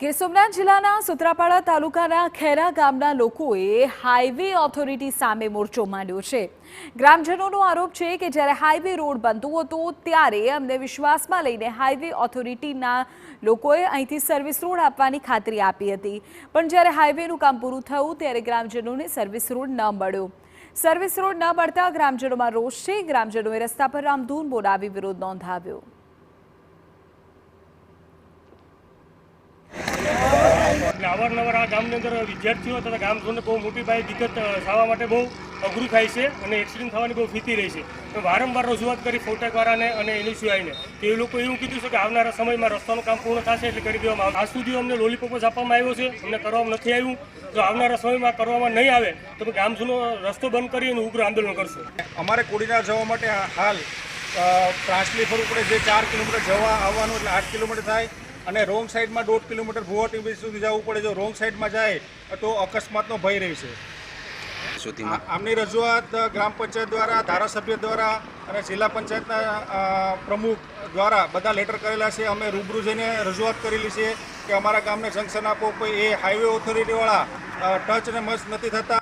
ગીર સોમનાથ જિલ્લાના સુત્રાપાડા તાલુકાના ખેરા ગામના લોકોએ હાઈવે ઓથોરિટી સામે મોરચો માંડ્યો છે। ગ્રામજનોનો આરોપ છે કે જ્યારે હાઈવે રોડ બનતો હતો ત્યારે અમને વિશ્વાસમાં લઈને હાઈવે ઓથોરિટીના લોકોએ અહીંથી સર્વિસ રોડ આપવાની ખાતરી આપી હતી, પણ જ્યારે હાઈવેનું કામ પૂરું થયું ત્યારે ગ્રામજનોને સર્વિસ રોડ ન મળ્યો। સર્વિસ રોડ ન મળતા ગ્રામજનોમાં રોષ છે। ગ્રામજનોએ રસ્તા પર રામધૂન બોલાવી વિરોધ નોંધાવ્યો। અવારનવાર આ ગામની અંદર વિદ્યાર્થીઓ તથા ગામજનોને બહુ મોટી પાયે દિક્કત થવા માટે બહુ અઘરું થાય છે અને એક્સિડન્ટ થવાની બહુ ભીતિ રહી છે। તો વારંવાર રજૂઆત કરી ફોટેકવાળાને અને એનએસયુઆઈને તો એ લોકો એવું કીધું છે કે આવનારા સમયમાં રસ્તાનું કામ પૂર્ણ થશે એટલે કરી દેવામાં આવશે। આજ સુધી અમને લોલીપોપ આપવામાં આવ્યો છે, અમને કરવામાં નથી આવ્યું। જો આવનારા સમયમાં કરવામાં નહીં આવે તો ગામજનો રસ્તો બંધ કરી અને ઉગ્ર આંદોલન કરશું। અમારે કોડીનાર જવા માટે હાલ ટ્રાન્સલી ફરવું પડે, જે 4 કિલોમીટર જવા આવવાનું એટલે 8 કિલોમીટર થાય અને રોંગ સાઈડમાં 1.5 કિલોમીટર ભુવાટી બીચ સુધી જવું પડે। જો રોંગ સાઈડમાં જાય તો અકસ્માતનો ભય રહેશે। આમની રજૂઆત ગ્રામ પંચાયત દ્વારા, ધારાસભ્ય દ્વારા અને જિલ્લા પંચાયતના પ્રમુખ દ્વારા બધા લેટર કરેલા છે। અમે રૂબરૂ જઈને રજૂઆત કરેલી છે કે અમારા ગામને જંકશન આપો, કોઈ એ હાઈવે ઓથોરિટીવાળા ટચ અને મચ નથી થતા।